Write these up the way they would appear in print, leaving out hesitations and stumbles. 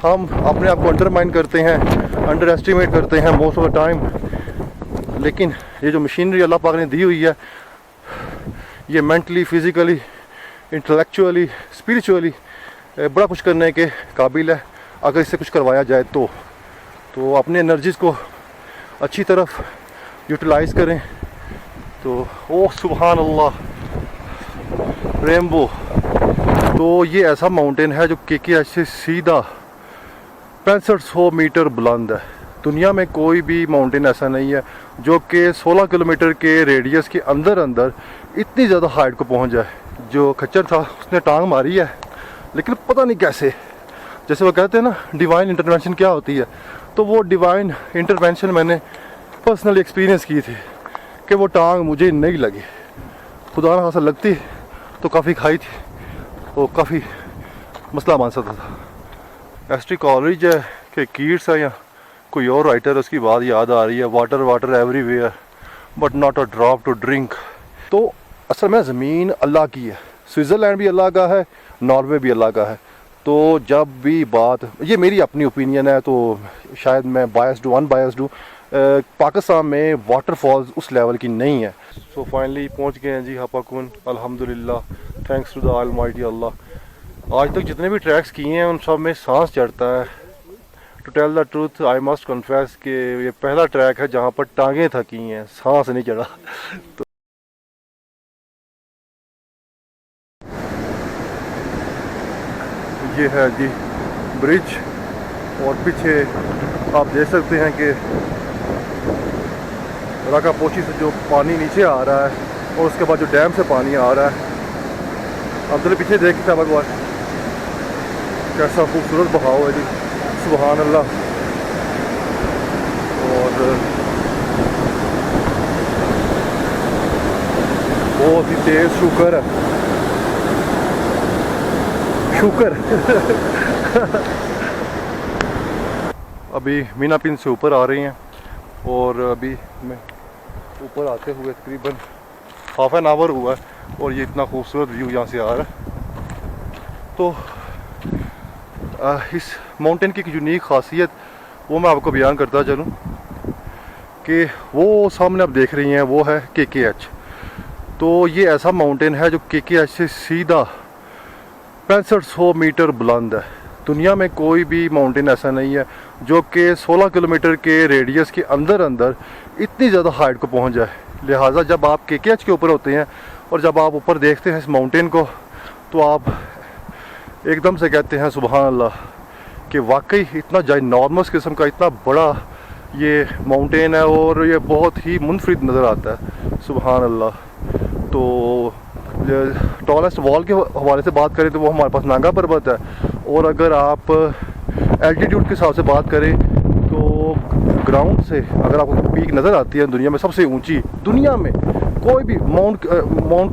हम अपने आप को अंडरमाइन करते हैं, अंडर एस्टिमेट करते हैं मोस्ट ऑफ द टाइम। लेकिन ये जो मशीनरी अल्लाह पाक ने दी हुई है, ये मेंटली, फिज़िकली, इंटेलेक्चुअली, स्पिरिचुअली बड़ा कुछ करने के काबिल है अगर इससे कुछ करवाया जाए तो अपने एनर्जीज़ को अच्छी तरफ यूटिलाइज़ करें। तो ओ सुभान अल्लाह, रेनबो। तो ये ऐसा माउंटेन है जो KKH से सीधा 6500 मीटर बुलंद है। दुनिया में कोई भी माउंटेन ऐसा नहीं है जो कि 16 किलोमीटर के रेडियस के अंदर अंदर इतनी ज़्यादा हाइट को पहुंच जाए। जो खच्चर था उसने टांग मारी है, लेकिन पता नहीं कैसे, जैसे वो कहते हैं ना डिवाइन इंटरवेंशन क्या होती है, तो वो डिवाइन इंटरवेंशन मैंने पर्सनली एक्सपीरियंस की थी कि वो टांग मुझे नहीं लगी। खुदा ना खासा लगती तो काफ़ी खाई थी, वो काफ़ी मसला बन सकता था। एस्ट्री कॉलेज है कि कीट्स है या कोई और राइटर, उसकी बात याद आ रही है, water water everywhere but not a drop to drink. तो असल में ज़मीन अल्लाह की है, स्विट्ज़रलैंड भी अल्लाह का है, नॉर्वे भी अल्लाह का है। तो जब भी बात, ये मेरी अपनी ओपिनियन है, तो शायद मैं बायस्ड हूँ, अनबायस्ड हूँ, पाकिस्तान में वाटरफॉल्स उस लेवल की नहीं है। सो फाइनली पहुँच गए हैं जी हापाकुन, अल्हम्दुलिल्लाह, थैंक्स टू द ऑलमाइटी अल्लाह। आज तक जितने भी ट्रैक्स किए हैं उन सब में सांस चढ़ता है। To tell the truth I must confess कि ये पहला ट्रैक है जहाँ पर टांगें थकी हैं, सांस नहीं चढ़ा। तो ये है जी ब्रिज, और पीछे आप देख सकते हैं कि राकापोची से जो पानी नीचे आ रहा है और उसके बाद जो डैम से पानी आ रहा है। अब तो पीछे देख के भगवान कैसा खूबसूरत बहाव है जी, सुभान अल्लाह। और बहुत ही तेज शुक्र है, शुक्र। अभी मीना पिन से ऊपर आ रही हैं और अभी मैं ऊपर आते हुए तकरीबन हाफ एन आवर हुआ है और ये इतना खूबसूरत व्यू यहाँ से आ रहा है। तो इस माउंटेन की एक यूनिक खासियत वो मैं आपको बयान करता चलूँ कि वो सामने आप देख रही हैं वो है KKH। तो ये ऐसा माउंटेन है जो KKH से सीधा 6500 मीटर बुलंद है। दुनिया में कोई भी माउंटेन ऐसा नहीं है जो कि 16 किलोमीटर के रेडियस के अंदर अंदर इतनी ज़्यादा हाइट को पहुंच जाए। लिहाजा जब आप KKH के ऊपर होते हैं और जब आप ऊपर देखते हैं इस माउंटेन को, तो आप एकदम से कहते हैं सुभान अल्लाह कि वाकई इतना जाइनॉर्मस किस्म का इतना बड़ा ये माउंटेन है और ये बहुत ही मुनफरिद नज़र आता है, सुभान अल्लाह। तो टॉलेस्ट वॉल के हवाले से बात करें तो वो हमारे पास नांगा पर्वत है, और अगर आप एल्टीट्यूड के हिसाब से बात करें तो ग्राउंड से अगर आपको पीक नज़र आती है दुनिया में सबसे ऊंची, दुनिया में कोई भी माउंट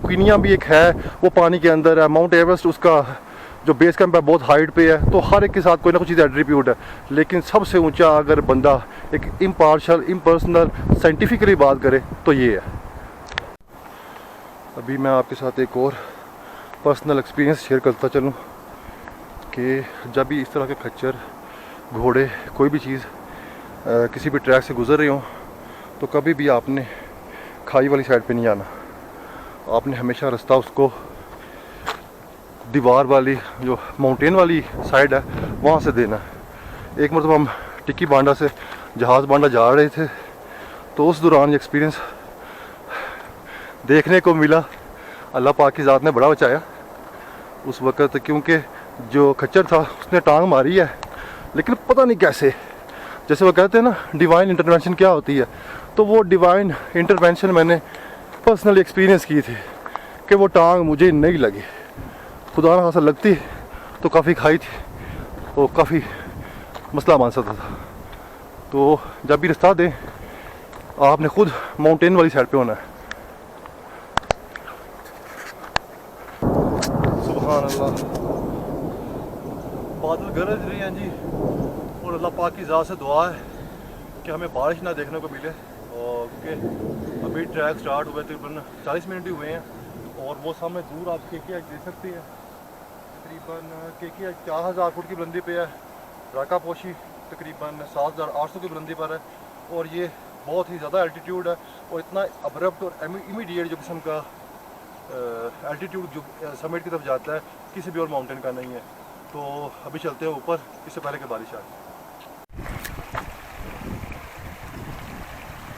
क्वीनिया भी एक है, वो पानी के अंदर है। माउंट एवरेस्ट उसका जो बेस कैंप है बहुत हाइट पे है। तो हर एक के साथ कोई ना कोई चीज़ एट्रीब्यूट है, लेकिन सबसे ऊंचा अगर बंदा एक इम्पार्शल, इम्पर्सनल, साइंटिफिकली बात करे तो ये है। अभी मैं आपके साथ एक और पर्सनल एक्सपीरियंस शेयर करता चलूँ कि जब भी इस तरह के खच्चर, घोड़े, कोई भी चीज़ किसी भी ट्रैक से गुजर रही हो, तो कभी भी आपने खाई वाली साइड पे नहीं आना। आपने हमेशा रास्ता उसको दीवार वाली जो माउंटेन वाली साइड है वहाँ से देना है। एक मतलब हम टिक्की बांडा से जहाज़ बांडा जा रहे थे, तो उस दौरान ये एक्सपीरियंस देखने को मिला। अल्लाह पाक की ज़ात ने बड़ा बचाया उस वक़्त, क्योंकि जो खच्चर था उसने टांग मारी है, लेकिन पता नहीं कैसे, जैसे वो कहते हैं ना डिवाइन इंटरवेंशन क्या होती है, तो वो डिवाइन इंटरवेंशन मैंने पर्सनली एक्सपीरियंस की थी कि वो टांग मुझे नहीं लगी। खुदा ना खासा लगती तो काफ़ी खाई थी, वो काफ़ी मसला बन सकता था। तो जब भी रास्ता दें आपने खुद माउंटेन वाली साइड पे होना है। सुभान अल्लाह, बादल गरज रहे हैं जी, और अल्लाह पाक की ज़ात से दुआ है कि हमें बारिश ना देखने को मिले। और क्योंकि अभी ट्रैक स्टार्ट हुए तकरीबन 40 मिनट ही हुए हैं, और वो सामने दूर आप KKH देख सकते हैं, तकरीबन KKH 4000 फुट की बुलंदी पे है। राका पोशी तकरीबन 7,800 की बुलंदी पर है और ये बहुत ही ज़्यादा एल्टीट्यूड है और इतना अब्रप्ट और इमीडिएट जो किस्म का एल्टीट्यूड जो समिट की तरफ जाता है किसी भी और माउंटेन का नहीं है। तो अभी चलते हैं ऊपर, इससे पहले कि बारिश आ जाए।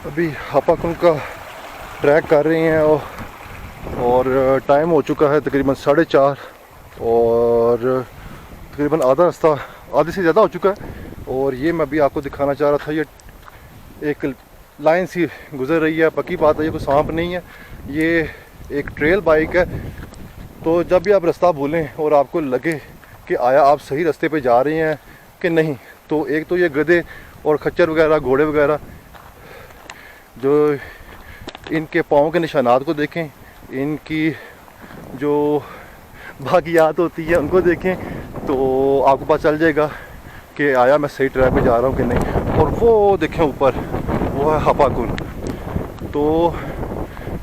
अभी हापाकुन का ट्रैक कर रहे हैं और टाइम हो चुका है तकरीबन 4:30 और तकरीबन आधा रास्ता आधे से ज़्यादा हो चुका है। और ये मैं भी आपको दिखाना चाह रहा था, ये एक लाइन सी गुजर रही है, पक्की बात है ये कोई सांप नहीं है, ये एक ट्रेल बाइक है। तो जब भी आप रास्ता भूलें और आपको लगे कि आया आप सही रास्ते पे जा रहे हैं कि नहीं, तो एक तो ये गधे और खच्चर वगैरह घोड़े वगैरह जो इनके पाँव के निशानात को देखें, इनकी जो भागियात होती है उनको देखें, तो आपको पता चल जाएगा कि आया मैं सही ट्रैक पे जा रहा हूँ कि नहीं। और वो देखें ऊपर, वो है हापाकुन। तो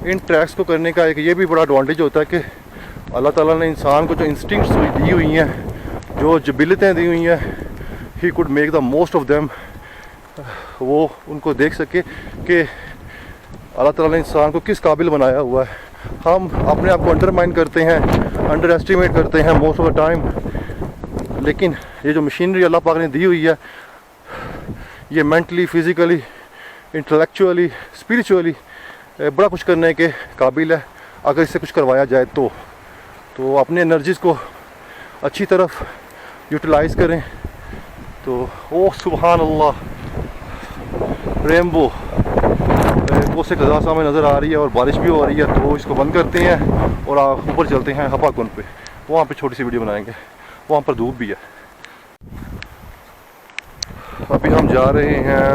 इन ट्रैक्स को करने का एक ये भी बड़ा एडवांटेज होता है कि अल्लाह ताला ने इंसान को जो इंस्टिंक्ट्स दी हुई हैं, जो जबिलतें दी हुई हैं, he could make the most of them, वो उनको देख सके कि अल्लाह ताला ने इंसान को किस काबिल बनाया हुआ है। हम अपने आप को अंडरमाइन करते हैं, अंडर एस्टिमेट करते हैं मोस्ट ऑफ द टाइम, लेकिन ये जो मशीनरी अल्लाह पाक ने दी हुई है, ये मेंटली, फिज़िकली, इंटेलेक्चुअली, स्पिरिचुअली बड़ा कुछ करने के काबिल है अगर इससे कुछ करवाया जाए तो अपने एनर्जीज़ को अच्छी तरफ यूटिलाइज़ करें। तो ओ सुभान अल्लाह, रेनबो वो से कज़ा सामने नज़र आ रही है और बारिश भी हो रही है। तो इसको बंद करते हैं और ऊपर चलते हैं हापाकुन पे, वहाँ पे छोटी सी वीडियो बनाएंगे, वहाँ पर धूप भी है। अभी हम जा रहे हैं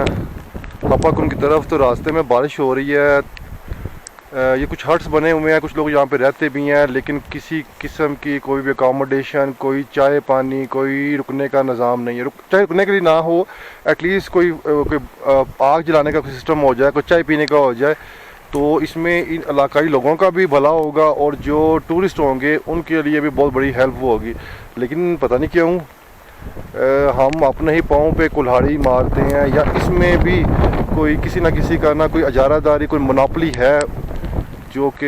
हापाकुन की तरफ, तो रास्ते में बारिश हो रही है। ये कुछ हट्स बने हुए हैं, कुछ लोग यहाँ पे रहते भी हैं, लेकिन किसी किस्म की कोई भी अकोमोडेशन, कोई चाय पानी, कोई रुकने का निज़ाम नहीं है। चाहे रुकने के लिए ना हो, एटलीस्ट कोई आग जलाने का कोई सिस्टम हो जाए, कोई चाय पीने का हो जाए, तो इसमें इन इलाकाई लोगों का भी भला होगा और जो टूरिस्ट होंगे उनके लिए भी बहुत बड़ी हेल्प होगी। लेकिन पता नहीं क्यों हम अपने ही पाँव पे कुल्हाड़ी मारते हैं, या इसमें भी कोई किसी ना किसी का ना कोई अजारादारी, कोई मोनोपोली है जो कि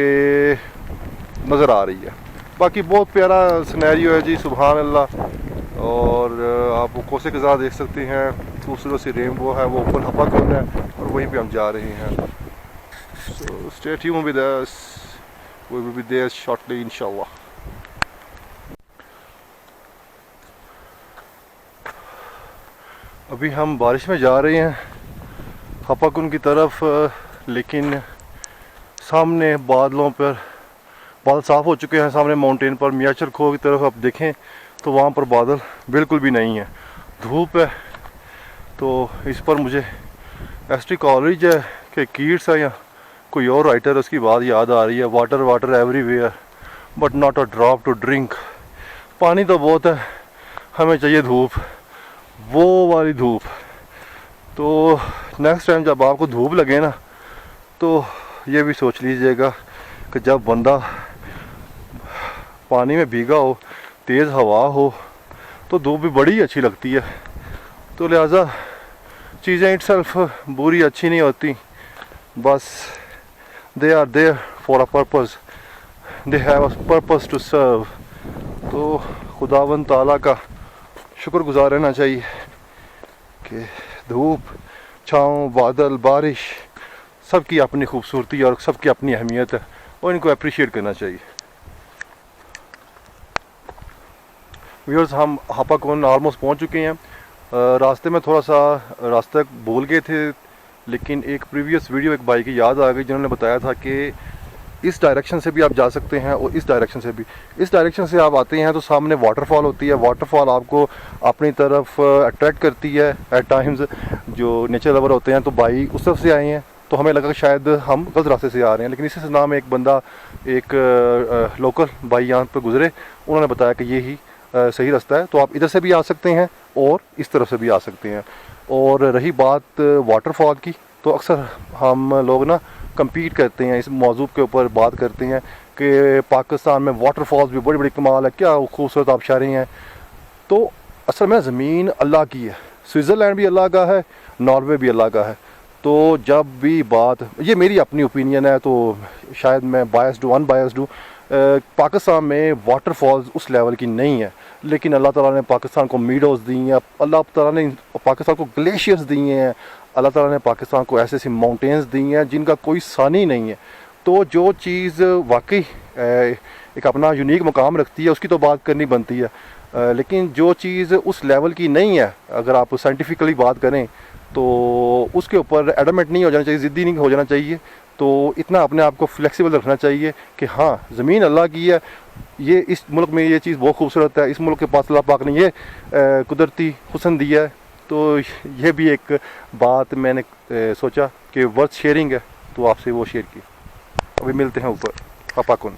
नज़र आ रही है। बाकी बहुत प्यारा सिनेरियो है जी, सुभान अल्लाह। और आप वो कोसे कज़ा देख सकते हैं, खूबसूरत सी रेनबो है, वो ऊपर हापाकुन है और वहीं पे हम जा रहे हैं। So stay tuned with us, we will be there shortly इंशाल्लाह। अभी हम बारिश में जा रहे हैं हापाकुन की तरफ, लेकिन सामने बादलों पर बादल साफ़ हो चुके हैं। सामने माउंटेन पर मियाचर खो की तरफ आप देखें तो वहाँ पर बादल बिल्कुल भी नहीं है, धूप है। तो इस पर मुझे एस्ट्री कॉलेज है कि कीट्स है या कोई और राइटर, उसकी बात याद आ रही है, water water everywhere but not a drop to drink. पानी तो बहुत है, हमें चाहिए धूप, वो वाली धूप। तो नेक्स्ट टाइम जब आपको धूप लगे ना, तो ये भी सोच लीजिएगा कि जब बंदा पानी में भीगा हो, तेज़ हवा हो, तो धूप भी बड़ी अच्छी लगती है। तो लिहाजा चीज़ें इटसेल्फ बुरी अच्छी नहीं होती, बस they are there for a purpose, they have a purpose to serve. तो खुदावंद ताला का शुक्रगुजार रहना चाहिए कि धूप, छाँव, बादल, बारिश, सबकी अपनी खूबसूरती और सबकी अपनी अहमियत है और इनको अप्रिशिएट करना चाहिए। व्यूअर्स, हम हापाकुन ऑलमोस्ट पहुंच चुके हैं। रास्ते में थोड़ा सा रास्ता भूल गए थे, लेकिन एक प्रीवियस वीडियो एक भाई की याद आ गई जिन्होंने बताया था कि इस डायरेक्शन से भी आप जा सकते हैं और इस डायरेक्शन से भी। इस डायरेक्शन से आप आते हैं तो सामने वाटरफॉल होती है, वाटरफॉल आपको अपनी तरफ अट्रैक्ट करती है एट टाइम्स। जो नेचर लवर होते हैं, तो भाई उस तरफ से आए हैं तो हमें लगा कि शायद हम गलत रास्ते से आ रहे हैं, लेकिन इसी से नाम एक बंदा, एक लोकल भाई यहाँ पर गुजरे, उन्होंने बताया कि ये ही सही रास्ता है। तो आप इधर से भी आ सकते हैं और इस तरफ से भी आ सकते हैं। और रही बात वाटरफॉल की, तो अक्सर हम लोग ना compete करते हैं, इस मौजूद के ऊपर बात करते हैं कि पाकिस्तान में वाटरफॉल्स भी बड़ी बड़ी कमाल है, क्या खूबसूरत आबशारें हैं। तो असल में ज़मीन अल्लाह की है, स्विट्ज़रलैंड भी अल्लाह का है, नॉर्वे भी अल्लाह का है। तो जब भी बात, ये मेरी अपनी ओपिनियन है, तो शायद मैं बायस्ड हूँ, अनबायस्ड हूँ। पाकिस्तान में वाटरफॉल्स उस लेवल की नहीं है, लेकिन अल्लाह ताला ने पाकिस्तान को मीडोज़ दी हैं, अल्लाह ताला ने पाकिस्तान को ग्लेशियर्स दिए हैं, अल्लाह ताला ने पाकिस्तान को ऐसे ऐसी माउंटेन्स दी हैं जिनका कोई सानी नहीं है। तो जो चीज़ वाकई एक अपना यूनिक मकाम रखती है उसकी तो बात करनी बनती है, लेकिन जो चीज़ उस लेवल की नहीं है, अगर आप साइंटिफिकली बात करें तो उसके ऊपर एडमेंट नहीं हो जाना चाहिए, ज़िद्दी नहीं हो जाना चाहिए। तो इतना अपने आप को फ्लेक्सिबल रखना चाहिए कि हाँ, ज़मीन अल्लाह की है, ये इस मुल्क में ये चीज़ बहुत खूबसूरत है, इस मुल्क के पास अल्लाह पाक ने ये कुदरती हुस्न दिया है। तो ये भी एक बात मैंने सोचा कि वर्थ शेयरिंग है, तो आपसे वो शेयर की। अभी मिलते हैं ऊपर हापाकुन।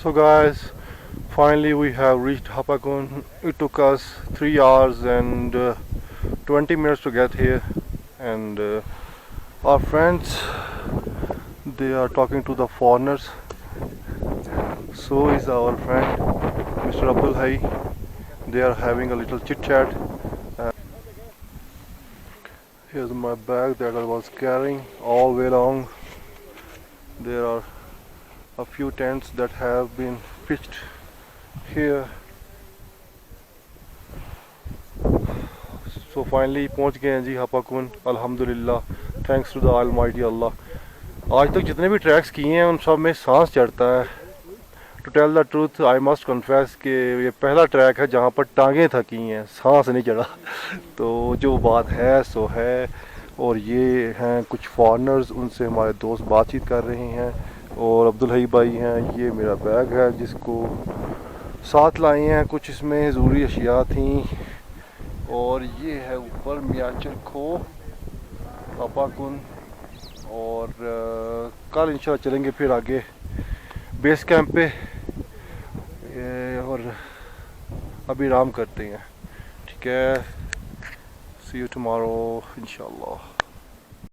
So guys, finally we have reached Hapakun. It took us 3 hours and 20 minutes to get here, and our friends, they are talking to the foreigners. So is our friend Mr. Abdul Hai. They are having a little chit chat. Here's my bag that I was carrying all the way along. There are a few tents that have been pitched here. So finally पहुंच गए हैं जी हापाकुन, अल्हम्दुलिल्लाह, thanks to the almighty अल्लाह। आज तक जितने भी tracks किए हैं उन सब में सांस चढ़ता है। To tell the truth, I must confess कि ये पहला ट्रैक है जहाँ पर टांगें थकी हैं, सांस नहीं चढ़ा। तो जो बात है सो है। और ये हैं कुछ फॉरेनर्स, उनसे हमारे दोस्त बातचीत कर रहे हैं। और अब्दुल हई भाई हैं, ये मेरा बैग है जिसको साथ लाए हैं, कुछ इसमें ज़रूरी अशिया थी। और ये है ऊपर मियाचल खो हापाकुन। और कल इंशाल्लाह चलेंगे फिर आगे बेस कैंप पे, और अभी आराम करते हैं। ठीक है, सी यू टुमारो इंशाल्लाह।